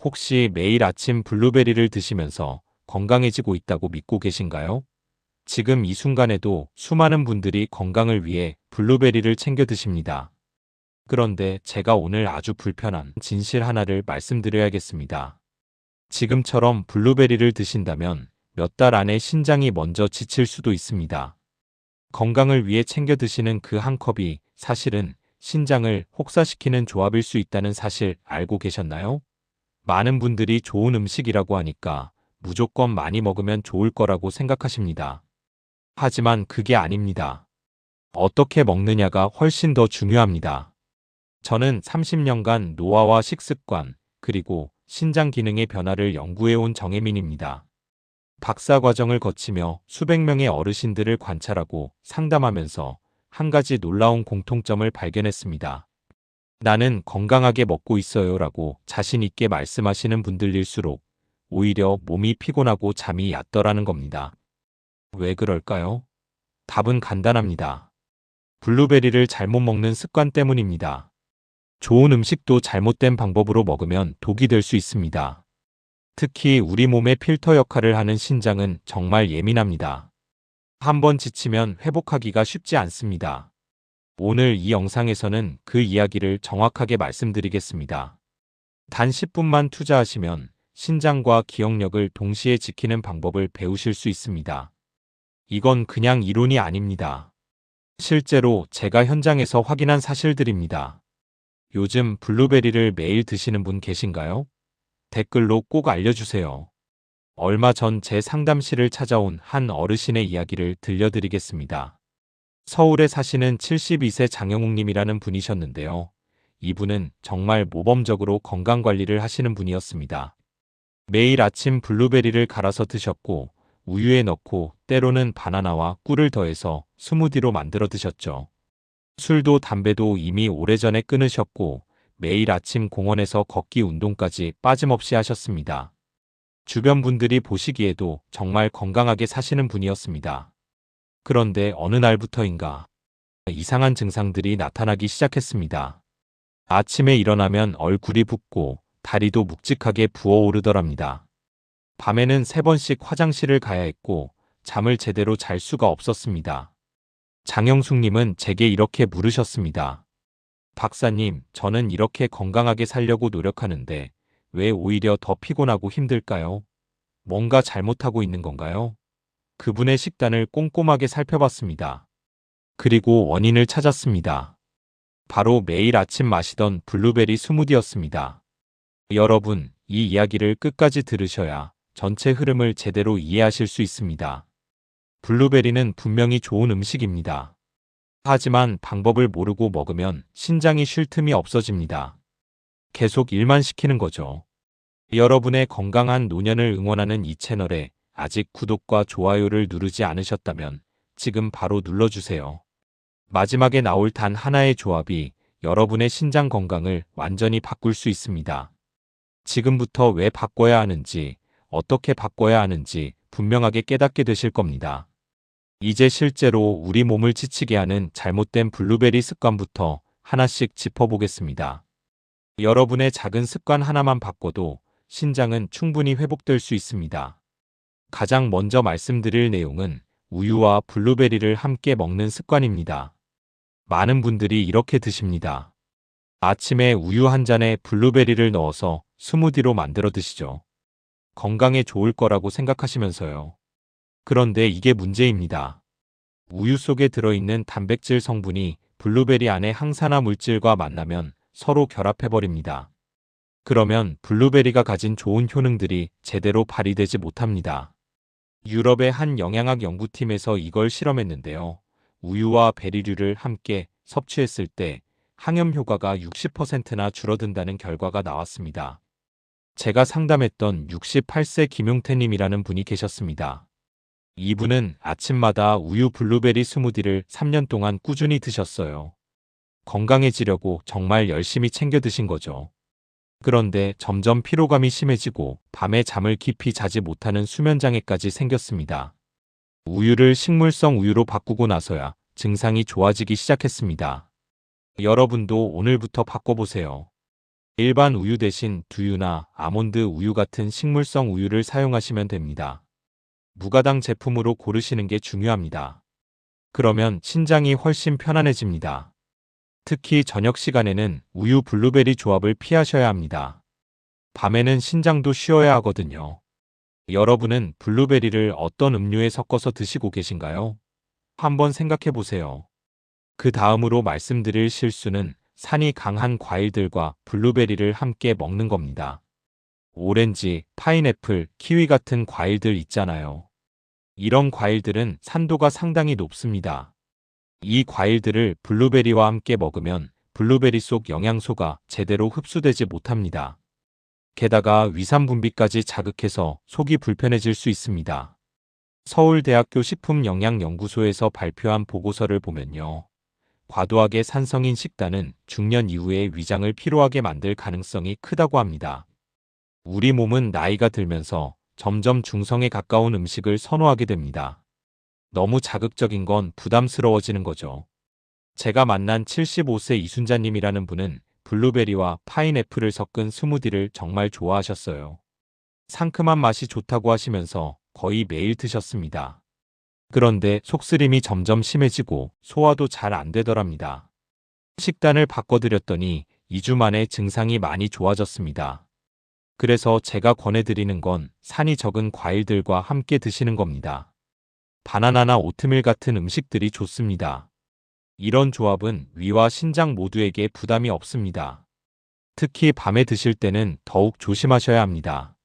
혹시 매일 아침 블루베리를 드시면서 건강해지고 있다고 믿고 계신가요? 지금 이 순간에도 수많은 분들이 건강을 위해 블루베리를 챙겨 드십니다. 그런데 제가 오늘 아주 불편한 진실 하나를 말씀드려야겠습니다. 지금처럼 블루베리를 드신다면 몇 달 안에 신장이 먼저 지칠 수도 있습니다. 건강을 위해 챙겨 드시는 그 한 컵이 사실은 신장을 혹사시키는 조합일 수 있다는 사실 알고 계셨나요? 많은 분들이 좋은 음식이라고 하니까 무조건 많이 먹으면 좋을 거라고 생각하십니다. 하지만 그게 아닙니다. 어떻게 먹느냐가 훨씬 더 중요합니다. 저는 30년간 노화와 식습관, 그리고 신장 기능의 변화를 연구해온 정혜민입니다. 박사 과정을 거치며 수백 명의 어르신들을 관찰하고 상담하면서 한 가지 놀라운 공통점을 발견했습니다. 나는 건강하게 먹고 있어요 라고 자신 있게 말씀하시는 분들일수록 오히려 몸이 피곤하고 잠이 얕더라는 겁니다. 왜 그럴까요? 답은 간단합니다. 블루베리를 잘못 먹는 습관 때문입니다. 좋은 음식도 잘못된 방법으로 먹으면 독이 될 수 있습니다. 특히 우리 몸의 필터 역할을 하는 신장은 정말 예민합니다. 한번 지치면 회복하기가 쉽지 않습니다. 오늘 이 영상에서는 그 이야기를 정확하게 말씀드리겠습니다. 단 10분만 투자하시면 신장과 기억력을 동시에 지키는 방법을 배우실 수 있습니다. 이건 그냥 이론이 아닙니다. 실제로 제가 현장에서 확인한 사실들입니다. 요즘 블루베리를 매일 드시는 분 계신가요? 댓글로 꼭 알려주세요. 얼마 전 제 상담실을 찾아온 한 어르신의 이야기를 들려드리겠습니다. 서울에 사시는 72세 장영욱님이라는 분이셨는데요. 이분은 정말 모범적으로 건강관리를 하시는 분이었습니다. 매일 아침 블루베리를 갈아서 드셨고 우유에 넣고 때로는 바나나와 꿀을 더해서 스무디로 만들어 드셨죠. 술도 담배도 이미 오래전에 끊으셨고 매일 아침 공원에서 걷기 운동까지 빠짐없이 하셨습니다. 주변 분들이 보시기에도 정말 건강하게 사시는 분이었습니다. 그런데 어느 날부터인가 이상한 증상들이 나타나기 시작했습니다. 아침에 일어나면 얼굴이 붓고 다리도 묵직하게 부어오르더랍니다. 밤에는 3번씩 화장실을 가야 했고 잠을 제대로 잘 수가 없었습니다. 장영숙님은 제게 이렇게 물으셨습니다. 박사님, 저는 이렇게 건강하게 살려고 노력하는데 왜 오히려 더 피곤하고 힘들까요? 뭔가 잘못하고 있는 건가요? 그분의 식단을 꼼꼼하게 살펴봤습니다. 그리고 원인을 찾았습니다. 바로 매일 아침 마시던 블루베리 스무디였습니다. 여러분, 이 이야기를 끝까지 들으셔야 전체 흐름을 제대로 이해하실 수 있습니다. 블루베리는 분명히 좋은 음식입니다. 하지만 방법을 모르고 먹으면 신장이 쉴 틈이 없어집니다. 계속 일만 시키는 거죠. 여러분의 건강한 노년을 응원하는 이 채널에 아직 구독과 좋아요를 누르지 않으셨다면 지금 바로 눌러주세요. 마지막에 나올 단 하나의 조합이 여러분의 신장 건강을 완전히 바꿀 수 있습니다. 지금부터 왜 바꿔야 하는지, 어떻게 바꿔야 하는지 분명하게 깨닫게 되실 겁니다. 이제 실제로 우리 몸을 지치게 하는 잘못된 블루베리 습관부터 하나씩 짚어보겠습니다. 여러분의 작은 습관 하나만 바꿔도 신장은 충분히 회복될 수 있습니다. 가장 먼저 말씀드릴 내용은 우유와 블루베리를 함께 먹는 습관입니다. 많은 분들이 이렇게 드십니다. 아침에 우유 한 잔에 블루베리를 넣어서 스무디로 만들어 드시죠. 건강에 좋을 거라고 생각하시면서요. 그런데 이게 문제입니다. 우유 속에 들어있는 단백질 성분이 블루베리 안의 항산화 물질과 만나면 서로 결합해버립니다. 그러면 블루베리가 가진 좋은 효능들이 제대로 발휘되지 못합니다. 유럽의 한 영양학 연구팀에서 이걸 실험했는데요. 우유와 베리류를 함께 섭취했을 때 항염 효과가 60%나 줄어든다는 결과가 나왔습니다. 제가 상담했던 68세 김용태님이라는 분이 계셨습니다. 이분은 아침마다 우유 블루베리 스무디를 3년 동안 꾸준히 드셨어요. 건강해지려고 정말 열심히 챙겨 드신 거죠. 그런데 점점 피로감이 심해지고 밤에 잠을 깊이 자지 못하는 수면장애까지 생겼습니다. 우유를 식물성 우유로 바꾸고 나서야 증상이 좋아지기 시작했습니다. 여러분도 오늘부터 바꿔보세요. 일반 우유 대신 두유나 아몬드 우유 같은 식물성 우유를 사용하시면 됩니다. 무가당 제품으로 고르시는 게 중요합니다. 그러면 신장이 훨씬 편안해집니다. 특히 저녁 시간에는 우유 블루베리 조합을 피하셔야 합니다. 밤에는 신장도 쉬어야 하거든요. 여러분은 블루베리를 어떤 음료에 섞어서 드시고 계신가요? 한번 생각해 보세요. 그 다음으로 말씀드릴 실수는 산이 강한 과일들과 블루베리를 함께 먹는 겁니다. 오렌지, 파인애플, 키위 같은 과일들 있잖아요. 이런 과일들은 산도가 상당히 높습니다. 이 과일들을 블루베리와 함께 먹으면 블루베리 속 영양소가 제대로 흡수되지 못합니다. 게다가 위산 분비까지 자극해서 속이 불편해질 수 있습니다. 서울대학교 식품영양연구소에서 발표한 보고서를 보면요. 과도하게 산성인 식단은 중년 이후에 위장을 피로하게 만들 가능성이 크다고 합니다. 우리 몸은 나이가 들면서 점점 중성에 가까운 음식을 선호하게 됩니다. 너무 자극적인 건 부담스러워지는 거죠. 제가 만난 75세 이순자님이라는 분은 블루베리와 파인애플을 섞은 스무디를 정말 좋아하셨어요. 상큼한 맛이 좋다고 하시면서 거의 매일 드셨습니다. 그런데 속쓰림이 점점 심해지고 소화도 잘 안 되더랍니다. 식단을 바꿔드렸더니 2주 만에 증상이 많이 좋아졌습니다. 그래서 제가 권해드리는 건 산이 적은 과일들과 함께 드시는 겁니다. 바나나나 오트밀 같은 음식들이 좋습니다. 이런 조합은 위와 신장 모두에게 부담이 없습니다. 특히 밤에 드실 때는 더욱 조심하셔야 합니다.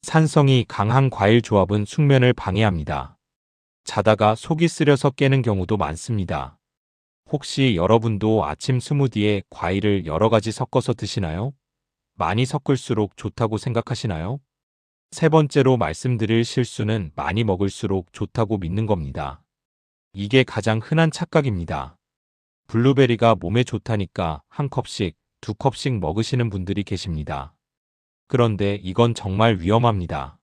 산성이 강한 과일 조합은 숙면을 방해합니다. 자다가 속이 쓰려서 깨는 경우도 많습니다. 혹시 여러분도 아침 스무디에 과일을 여러 가지 섞어서 드시나요? 많이 섞을수록 좋다고 생각하시나요? 세 번째로 말씀드릴 실수는 많이 먹을수록 좋다고 믿는 겁니다. 이게 가장 흔한 착각입니다. 블루베리가 몸에 좋다니까 한 컵씩, 두 컵씩 먹으시는 분들이 계십니다. 그런데 이건 정말 위험합니다.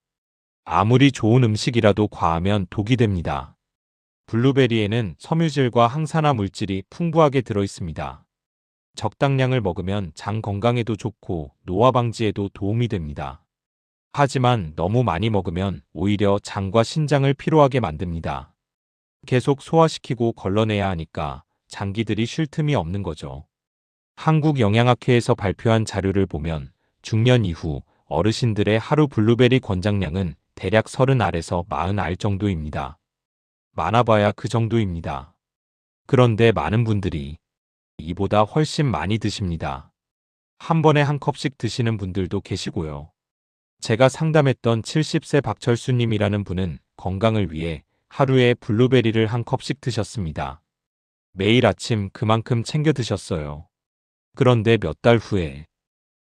아무리 좋은 음식이라도 과하면 독이 됩니다. 블루베리에는 섬유질과 항산화 물질이 풍부하게 들어있습니다. 적당량을 먹으면 장 건강에도 좋고 노화 방지에도 도움이 됩니다. 하지만 너무 많이 먹으면 오히려 장과 신장을 피로하게 만듭니다. 계속 소화시키고 걸러내야 하니까 장기들이 쉴 틈이 없는 거죠. 한국영양학회에서 발표한 자료를 보면 중년 이후 어르신들의 하루 블루베리 권장량은 대략 30알에서 40알 정도입니다. 많아봐야 그 정도입니다. 그런데 많은 분들이 이보다 훨씬 많이 드십니다. 한 번에 한 컵씩 드시는 분들도 계시고요. 제가 상담했던 70세 박철수님이라는 분은 건강을 위해 하루에 블루베리를 한 컵씩 드셨습니다. 매일 아침 그만큼 챙겨 드셨어요. 그런데 몇 달 후에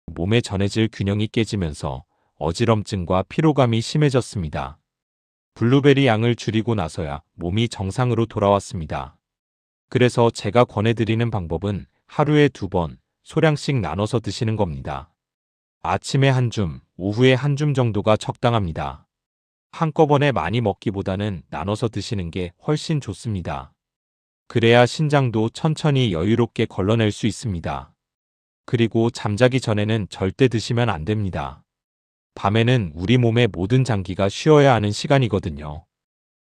몸의 전해질 균형이 깨지면서 어지럼증과 피로감이 심해졌습니다. 블루베리 양을 줄이고 나서야 몸이 정상으로 돌아왔습니다. 그래서 제가 권해드리는 방법은 하루에 2번 소량씩 나눠서 드시는 겁니다. 아침에 한 줌, 오후에 한 줌 정도가 적당합니다. 한꺼번에 많이 먹기보다는 나눠서 드시는 게 훨씬 좋습니다. 그래야 신장도 천천히 여유롭게 걸러낼 수 있습니다. 그리고 잠자기 전에는 절대 드시면 안 됩니다. 밤에는 우리 몸의 모든 장기가 쉬어야 하는 시간이거든요.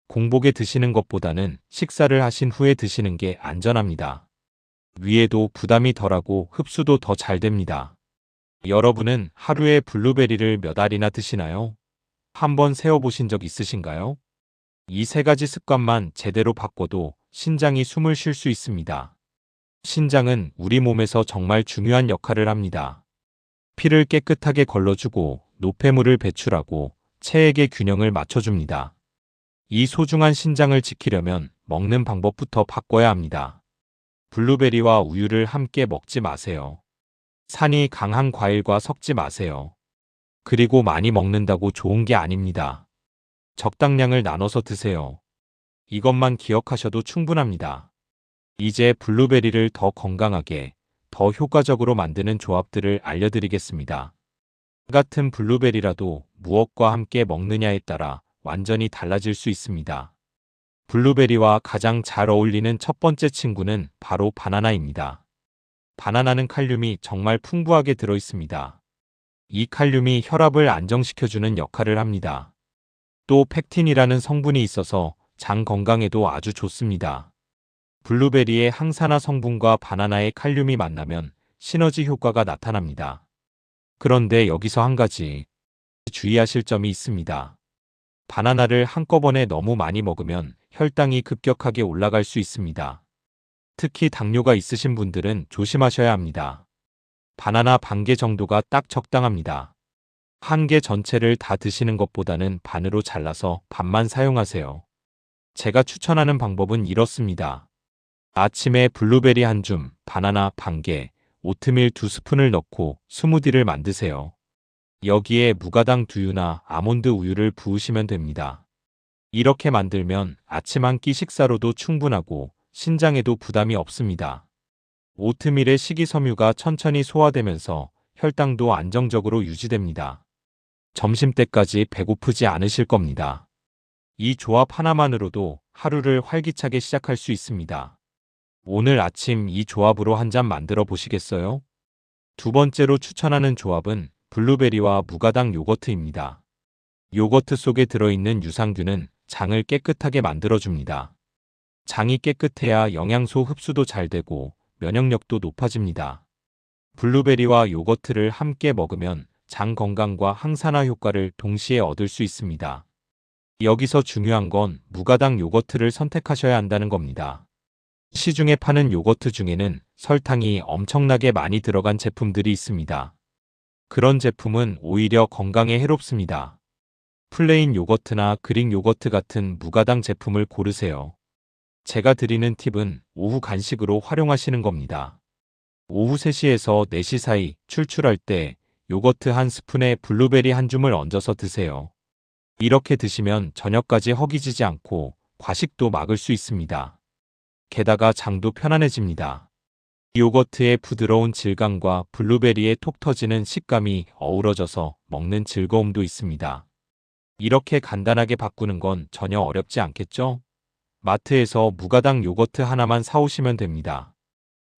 공복에 드시는 것보다는 식사를 하신 후에 드시는 게 안전합니다. 위에도 부담이 덜하고 흡수도 더 잘 됩니다. 여러분은 하루에 블루베리를 몇 알이나 드시나요? 한번 세어보신 적 있으신가요? 이 3가지 습관만 제대로 바꿔도 신장이 숨을 쉴 수 있습니다. 신장은 우리 몸에서 정말 중요한 역할을 합니다. 피를 깨끗하게 걸러주고 노폐물을 배출하고 체액의 균형을 맞춰줍니다. 이 소중한 신장을 지키려면 먹는 방법부터 바꿔야 합니다. 블루베리와 우유를 함께 먹지 마세요. 산이 강한 과일과 섞지 마세요. 그리고 많이 먹는다고 좋은 게 아닙니다. 적당량을 나눠서 드세요. 이것만 기억하셔도 충분합니다. 이제 블루베리를 더 건강하게, 더 효과적으로 만드는 조합들을 알려드리겠습니다. 같은 블루베리라도 무엇과 함께 먹느냐에 따라 완전히 달라질 수 있습니다. 블루베리와 가장 잘 어울리는 첫 번째 친구는 바로 바나나입니다. 바나나는 칼륨이 정말 풍부하게 들어 있습니다. 이 칼륨이 혈압을 안정시켜주는 역할을 합니다. 또 펙틴이라는 성분이 있어서 장 건강에도 아주 좋습니다. 블루베리의 항산화 성분과 바나나의 칼륨이 만나면 시너지 효과가 나타납니다. 그런데 여기서 한 가지 주의하실 점이 있습니다. 바나나를 한꺼번에 너무 많이 먹으면 혈당이 급격하게 올라갈 수 있습니다. 특히 당뇨가 있으신 분들은 조심하셔야 합니다. 바나나 반 개 정도가 딱 적당합니다. 한 개 전체를 다 드시는 것보다는 반으로 잘라서 반만 사용하세요. 제가 추천하는 방법은 이렇습니다. 아침에 블루베리 한 줌, 바나나 반 개, 오트밀 2스푼을 넣고 스무디를 만드세요. 여기에 무가당 두유나 아몬드 우유를 부으시면 됩니다. 이렇게 만들면 아침 한 끼 식사로도 충분하고 신장에도 부담이 없습니다. 오트밀의 식이섬유가 천천히 소화되면서 혈당도 안정적으로 유지됩니다. 점심때까지 배고프지 않으실 겁니다. 이 조합 하나만으로도 하루를 활기차게 시작할 수 있습니다. 오늘 아침 이 조합으로 한 잔 만들어 보시겠어요? 두 번째로 추천하는 조합은 블루베리와 무가당 요거트입니다. 요거트 속에 들어있는 유산균은 장을 깨끗하게 만들어줍니다. 장이 깨끗해야 영양소 흡수도 잘 되고 면역력도 높아집니다. 블루베리와 요거트를 함께 먹으면 장 건강과 항산화 효과를 동시에 얻을 수 있습니다. 여기서 중요한 건 무가당 요거트를 선택하셔야 한다는 겁니다. 시중에 파는 요거트 중에는 설탕이 엄청나게 많이 들어간 제품들이 있습니다. 그런 제품은 오히려 건강에 해롭습니다. 플레인 요거트나 그릭 요거트 같은 무가당 제품을 고르세요. 제가 드리는 팁은 오후 간식으로 활용하시는 겁니다. 오후 3시에서 4시 사이 출출할 때 요거트 한 스푼에 블루베리 한 줌을 얹어서 드세요. 이렇게 드시면 저녁까지 허기지지 않고 과식도 막을 수 있습니다. 게다가 장도 편안해집니다. 요거트의 부드러운 질감과 블루베리의 톡 터지는 식감이 어우러져서 먹는 즐거움도 있습니다. 이렇게 간단하게 바꾸는 건 전혀 어렵지 않겠죠? 마트에서 무가당 요거트 하나만 사오시면 됩니다.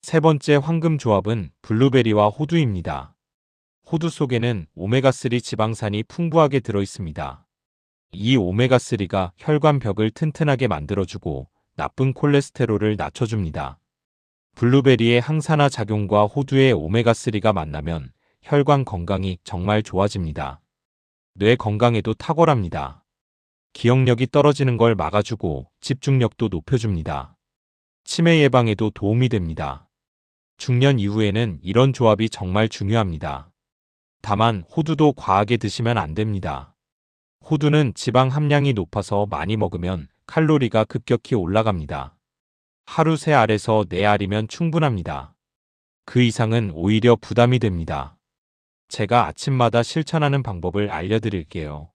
세 번째 황금 조합은 블루베리와 호두입니다. 호두 속에는 오메가3 지방산이 풍부하게 들어있습니다. 이 오메가3가 혈관벽을 튼튼하게 만들어주고 나쁜 콜레스테롤을 낮춰줍니다. 블루베리의 항산화 작용과 호두의 오메가3가 만나면 혈관 건강이 정말 좋아집니다. 뇌 건강에도 탁월합니다. 기억력이 떨어지는 걸 막아주고 집중력도 높여줍니다. 치매 예방에도 도움이 됩니다. 중년 이후에는 이런 조합이 정말 중요합니다. 다만 호두도 과하게 드시면 안 됩니다. 호두는 지방 함량이 높아서 많이 먹으면 칼로리가 급격히 올라갑니다. 하루 3알에서 4알이면 충분합니다. 그 이상은 오히려 부담이 됩니다. 제가 아침마다 실천하는 방법을 알려드릴게요.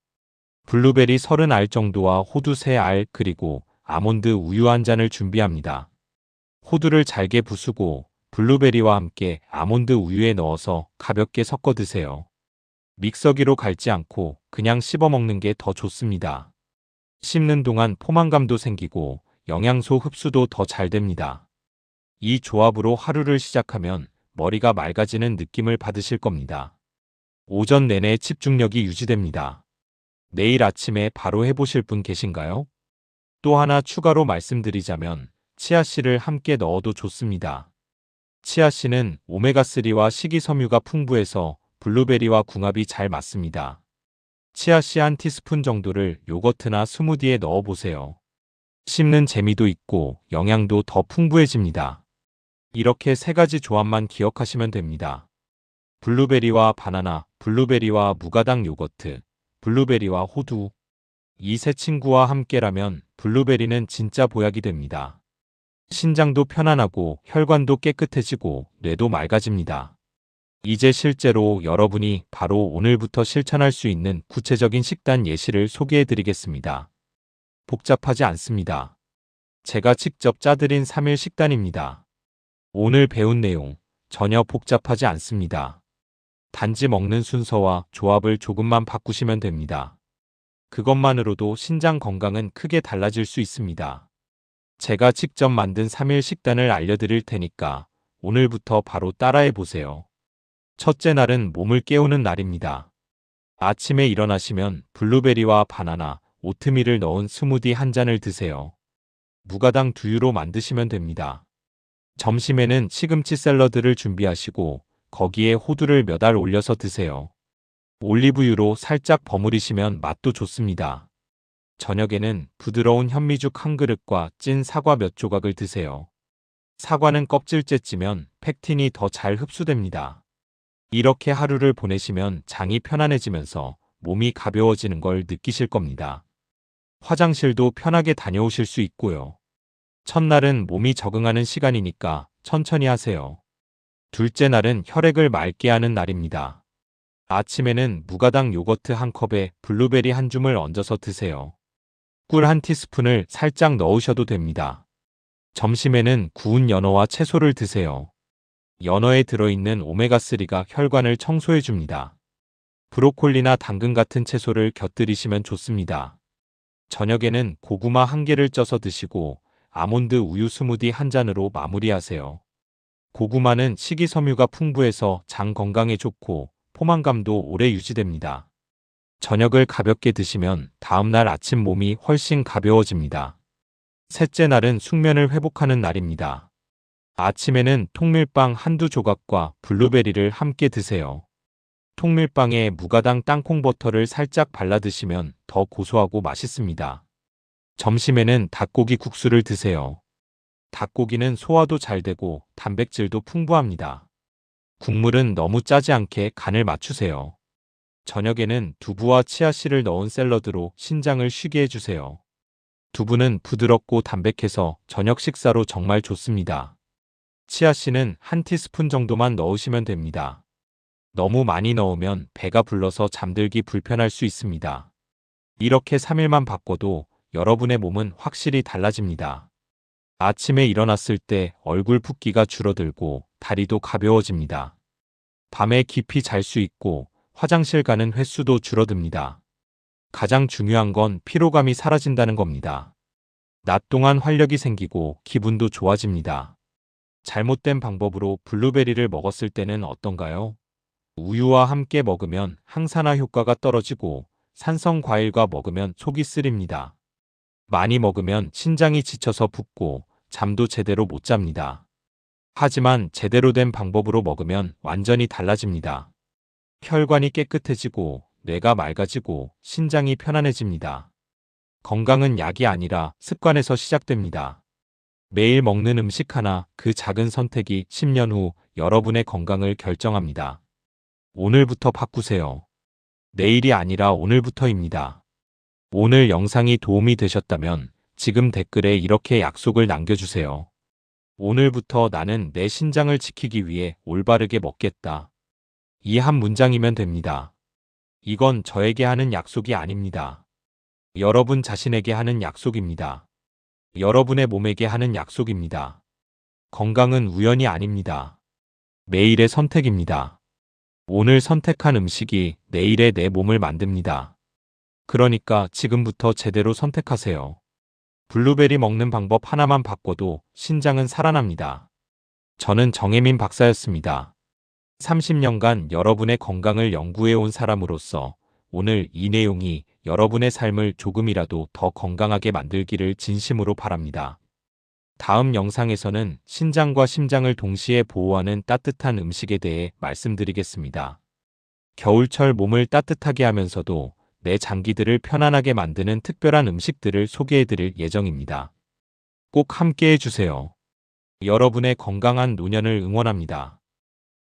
블루베리 30알 정도와 호두 3알 그리고 아몬드 우유 한 잔을 준비합니다. 호두를 잘게 부수고 블루베리와 함께 아몬드 우유에 넣어서 가볍게 섞어 드세요. 믹서기로 갈지 않고 그냥 씹어 먹는 게 더 좋습니다. 씹는 동안 포만감도 생기고 영양소 흡수도 더 잘 됩니다. 이 조합으로 하루를 시작하면 머리가 맑아지는 느낌을 받으실 겁니다. 오전 내내 집중력이 유지됩니다. 내일 아침에 바로 해보실 분 계신가요? 또 하나 추가로 말씀드리자면 치아씨를 함께 넣어도 좋습니다. 치아씨는 오메가3와 식이섬유가 풍부해서 블루베리와 궁합이 잘 맞습니다. 치아씨 한 티스푼 정도를 요거트나 스무디에 넣어보세요. 씹는 재미도 있고 영양도 더 풍부해집니다. 이렇게 3가지 조합만 기억하시면 됩니다. 블루베리와 바나나, 블루베리와 무가당 요거트, 블루베리와 호두. 이 세 친구와 함께라면 블루베리는 진짜 보약이 됩니다. 신장도 편안하고 혈관도 깨끗해지고 뇌도 맑아집니다. 이제 실제로 여러분이 바로 오늘부터 실천할 수 있는 구체적인 식단 예시를 소개해 드리겠습니다. 복잡하지 않습니다. 제가 직접 짜드린 3일 식단입니다. 오늘 배운 내용 전혀 복잡하지 않습니다. 단지 먹는 순서와 조합을 조금만 바꾸시면 됩니다. 그것만으로도 신장 건강은 크게 달라질 수 있습니다. 제가 직접 만든 3일 식단을 알려드릴 테니까 오늘부터 바로 따라해 보세요. 첫째 날은 몸을 깨우는 날입니다. 아침에 일어나시면 블루베리와 바나나, 오트밀을 넣은 스무디 한 잔을 드세요. 무가당 두유로 만드시면 됩니다. 점심에는 시금치 샐러드를 준비하시고 거기에 호두를 몇 알 올려서 드세요. 올리브유로 살짝 버무리시면 맛도 좋습니다. 저녁에는 부드러운 현미죽 한 그릇과 찐 사과 몇 조각을 드세요. 사과는 껍질째 찌면 팩틴이 더 잘 흡수됩니다. 이렇게 하루를 보내시면 장이 편안해지면서 몸이 가벼워지는 걸 느끼실 겁니다. 화장실도 편하게 다녀오실 수 있고요. 첫날은 몸이 적응하는 시간이니까 천천히 하세요. 둘째 날은 혈액을 맑게 하는 날입니다. 아침에는 무가당 요거트 한 컵에 블루베리 한 줌을 얹어서 드세요. 꿀 한 티스푼을 살짝 넣으셔도 됩니다. 점심에는 구운 연어와 채소를 드세요. 연어에 들어있는 오메가3가 혈관을 청소해 줍니다. 브로콜리나 당근 같은 채소를 곁들이시면 좋습니다. 저녁에는 고구마 한 개를 쪄서 드시고 아몬드 우유 스무디 한 잔으로 마무리하세요. 고구마는 식이섬유가 풍부해서 장 건강에 좋고 포만감도 오래 유지됩니다. 저녁을 가볍게 드시면 다음날 아침 몸이 훨씬 가벼워집니다. 셋째 날은 숙면을 회복하는 날입니다. 아침에는 통밀빵 한두 조각과 블루베리를 함께 드세요. 통밀빵에 무가당 땅콩버터를 살짝 발라 드시면 더 고소하고 맛있습니다. 점심에는 닭고기 국수를 드세요. 닭고기는 소화도 잘 되고 단백질도 풍부합니다. 국물은 너무 짜지 않게 간을 맞추세요. 저녁에는 두부와 치아씨를 넣은 샐러드로 신장을 쉬게 해주세요. 두부는 부드럽고 담백해서 저녁 식사로 정말 좋습니다. 치아씨는 한 티스푼 정도만 넣으시면 됩니다. 너무 많이 넣으면 배가 불러서 잠들기 불편할 수 있습니다. 이렇게 3일만 바꿔도 여러분의 몸은 확실히 달라집니다. 아침에 일어났을 때 얼굴 붓기가 줄어들고 다리도 가벼워집니다. 밤에 깊이 잘 수 있고 화장실 가는 횟수도 줄어듭니다. 가장 중요한 건 피로감이 사라진다는 겁니다. 낮 동안 활력이 생기고 기분도 좋아집니다. 잘못된 방법으로 블루베리를 먹었을 때는 어떤가요? 우유와 함께 먹으면 항산화 효과가 떨어지고 산성 과일과 먹으면 속이 쓰립니다. 많이 먹으면 신장이 지쳐서 붓고 잠도 제대로 못 잡니다. 하지만 제대로 된 방법으로 먹으면 완전히 달라집니다. 혈관이 깨끗해지고 뇌가 맑아지고 신장이 편안해집니다. 건강은 약이 아니라 습관에서 시작됩니다. 매일 먹는 음식 하나, 그 작은 선택이 10년 후 여러분의 건강을 결정합니다. 오늘부터 바꾸세요. 내일이 아니라 오늘부터입니다. 오늘 영상이 도움이 되셨다면 지금 댓글에 이렇게 약속을 남겨주세요. 오늘부터 나는 내 신장을 지키기 위해 올바르게 먹겠다. 이 한 문장이면 됩니다. 이건 저에게 하는 약속이 아닙니다. 여러분 자신에게 하는 약속입니다. 여러분의 몸에게 하는 약속입니다. 건강은 우연이 아닙니다. 매일의 선택입니다. 오늘 선택한 음식이 내일의 내 몸을 만듭니다. 그러니까 지금부터 제대로 선택하세요. 블루베리 먹는 방법 하나만 바꿔도 신장은 살아납니다. 저는 정혜민 박사였습니다. 30년간 여러분의 건강을 연구해온 사람으로서 오늘 이 내용이 여러분의 삶을 조금이라도 더 건강하게 만들기를 진심으로 바랍니다. 다음 영상에서는 신장과 심장을 동시에 보호하는 따뜻한 음식에 대해 말씀드리겠습니다. 겨울철 몸을 따뜻하게 하면서도 내 장기들을 편안하게 만드는 특별한 음식들을 소개해드릴 예정입니다. 꼭 함께해 주세요. 여러분의 건강한 노년을 응원합니다.